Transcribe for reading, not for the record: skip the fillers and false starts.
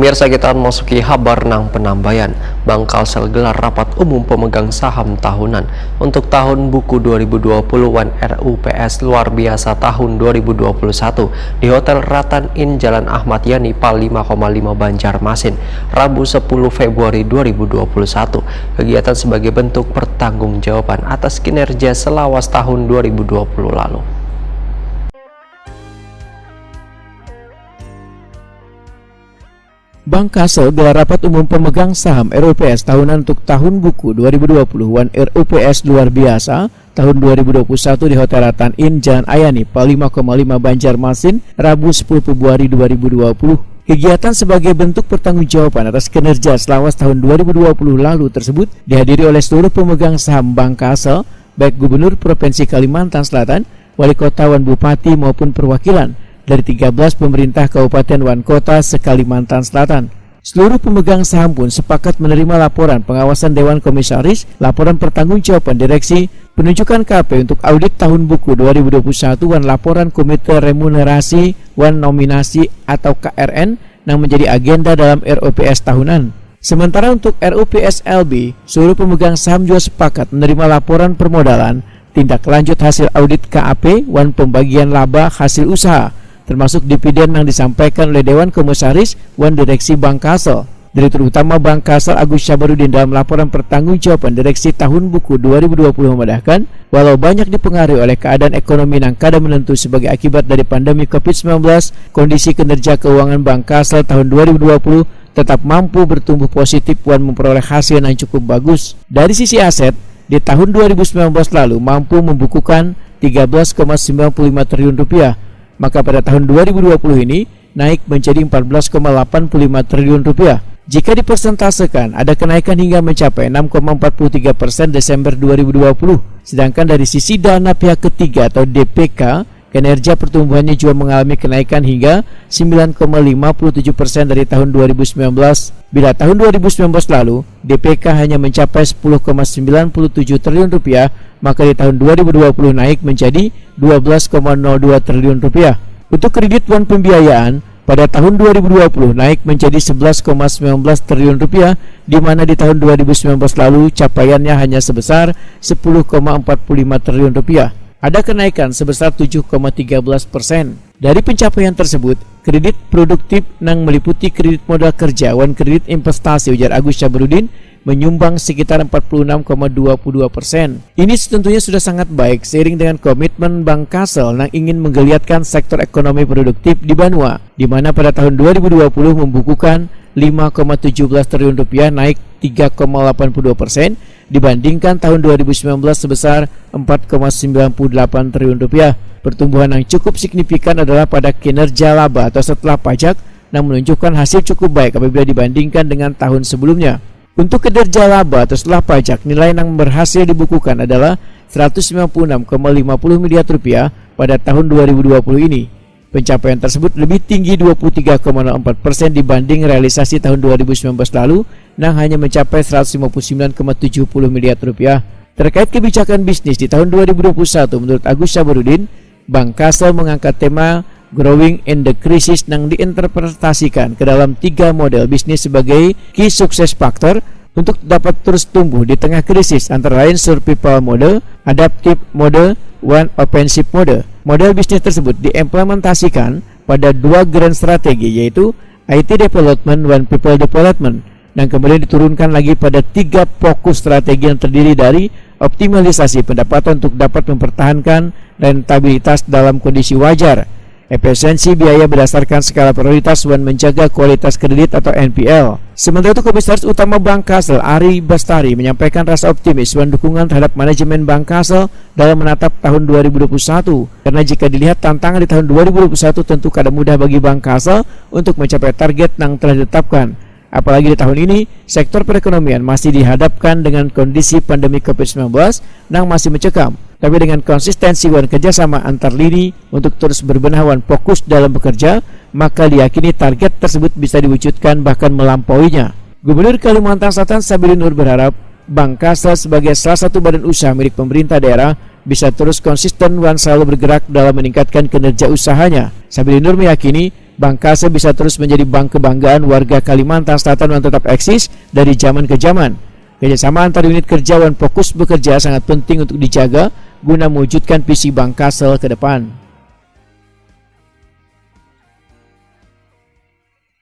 Pemirsa, kita masuki kabar nang penambayan. Bank Kalsel gelar rapat umum pemegang saham tahunan untuk tahun buku 2020-an RUPS luar biasa tahun 2021 di Hotel Ratan Inn Jalan Ahmad Yani Pal 5,5 Banjarmasin, Rabu 10 Februari 2021. Kegiatan sebagai bentuk pertanggungjawaban atas kinerja selawas tahun 2020 lalu. Bank Kalsel gelar rapat umum pemegang saham RUPS tahunan untuk tahun buku 2020-an RUPS luar biasa tahun 2021 di Hotel Ratan Inn Jalan Ayani Pal 5,5 Banjarmasin, Rabu 10 Februari 2020. Kegiatan sebagai bentuk pertanggungjawaban atas kinerja selawas tahun 2020 lalu tersebut dihadiri oleh seluruh pemegang saham Bank Kalsel, baik Gubernur Provinsi Kalimantan Selatan, Wali Kota, Wan Bupati maupun perwakilan dari 13 pemerintah kabupaten wan kota se-Kalimantan Selatan. Seluruh pemegang saham pun sepakat menerima laporan pengawasan Dewan Komisaris, laporan pertanggungjawaban direksi, penunjukan KP untuk audit tahun buku 2021 dan laporan Komite Remunerasi wan Nominasi atau KRN yang menjadi agenda dalam RUPS tahunan. Sementara untuk RUPS LB, seluruh pemegang saham juga sepakat menerima laporan permodalan, tindak lanjut hasil audit KAP wan pembagian laba hasil usaha, termasuk dividen yang disampaikan oleh Dewan Komisaris wan Direksi Bank Kalsel. Direktur Utama Bank Kalsel Agus Syabarudin dalam laporan pertanggungjawaban direksi tahun buku 2020 memandahkan, walau banyak dipengaruhi oleh keadaan ekonomi yang kada menentu sebagai akibat dari pandemi COVID-19, kondisi kinerja keuangan Bank Kalsel tahun 2020 tetap mampu bertumbuh positif wan memperoleh hasil yang cukup bagus. Dari sisi aset, di tahun 2019 lalu mampu membukukan 13,95 triliun rupiah, maka pada tahun 2020 ini naik menjadi 14,85 triliun rupiah. Jika dipersentasekan, ada kenaikan hingga mencapai 6,43% Desember 2020. Sedangkan dari sisi dana pihak ketiga atau DPK, kinerja pertumbuhannya juga mengalami kenaikan hingga 9,57% dari tahun 2019. Bila tahun 2019 lalu, DPK hanya mencapai 10,97 triliun rupiah, maka di tahun 2020 naik menjadi 12,02 triliun rupiah. Untuk kredit wan pembiayaan, pada tahun 2020 naik menjadi 11,19 triliun rupiah, di mana di tahun 2019 lalu capaiannya hanya sebesar 10,45 triliun rupiah. Ada kenaikan sebesar 7,13%. Dari pencapaian tersebut, kredit produktif yang meliputi kredit modal kerja wan kredit investasi, ujar Agus Syabarudin, menyumbang sekitar 46,22%. Ini tentunya sudah sangat baik seiring dengan komitmen Bank Kalsel yang ingin menggeliatkan sektor ekonomi produktif di Banua, di mana pada tahun 2020 membukukan 5,17 triliun rupiah, naik 3,82% dibandingkan tahun 2019 sebesar 4,98 triliun rupiah. Pertumbuhan yang cukup signifikan adalah pada kinerja laba atau setelah pajak yang menunjukkan hasil cukup baik apabila dibandingkan dengan tahun sebelumnya. Untuk kinerja laba atau setelah pajak, nilai yang berhasil dibukukan adalah 196,50 miliar rupiah pada tahun 2020 ini. Pencapaian tersebut lebih tinggi 23,04% dibanding realisasi tahun 2019 lalu yang hanya mencapai 159,70 miliar rupiah. Terkait kebijakan bisnis di tahun 2021, menurut Agus Syabarudin, Bank Kalsel mengangkat tema Growing in the Crisis yang diinterpretasikan ke dalam 3 model bisnis sebagai key success factor untuk dapat terus tumbuh di tengah krisis, antara lain survival mode, adaptive mode, dan offensive mode. Model bisnis tersebut diimplementasikan pada 2 grand strategi, yaitu IT development dan people development, dan kemudian diturunkan lagi pada 3 fokus strategi yang terdiri dari optimalisasi pendapatan untuk dapat mempertahankan rentabilitas dalam kondisi wajar, efisiensi biaya berdasarkan skala prioritas dan menjaga kualitas kredit atau NPL. Sementara itu, Komisaris Utama Bank Kalsel Ari Bastari menyampaikan rasa optimis dan dukungan terhadap manajemen Bank Kalsel dalam menatap tahun 2021. Karena jika dilihat tantangan di tahun 2021 tentu kada mudah bagi Bank Kalsel untuk mencapai target yang telah ditetapkan. Apalagi di tahun ini, sektor perekonomian masih dihadapkan dengan kondisi pandemi COVID-19 yang masih mencekam. Tapi dengan konsistensi dan kerjasama antar lini untuk terus berbenah dan fokus dalam bekerja, maka diyakini target tersebut bisa diwujudkan bahkan melampauinya. Gubernur Kalimantan Selatan Sabilin Nur berharap Bank Kalsel sebagai salah satu badan usaha milik pemerintah daerah bisa terus konsisten dan selalu bergerak dalam meningkatkan kinerja usahanya. Sabilin Nur meyakini Bank Kasel bisa terus menjadi bank kebanggaan warga Kalimantan Selatan dan tetap eksis dari zaman ke zaman. Kerjasama antar unit kerja dan fokus bekerja sangat penting untuk dijaga guna mewujudkan visi Bank Kasel ke depan.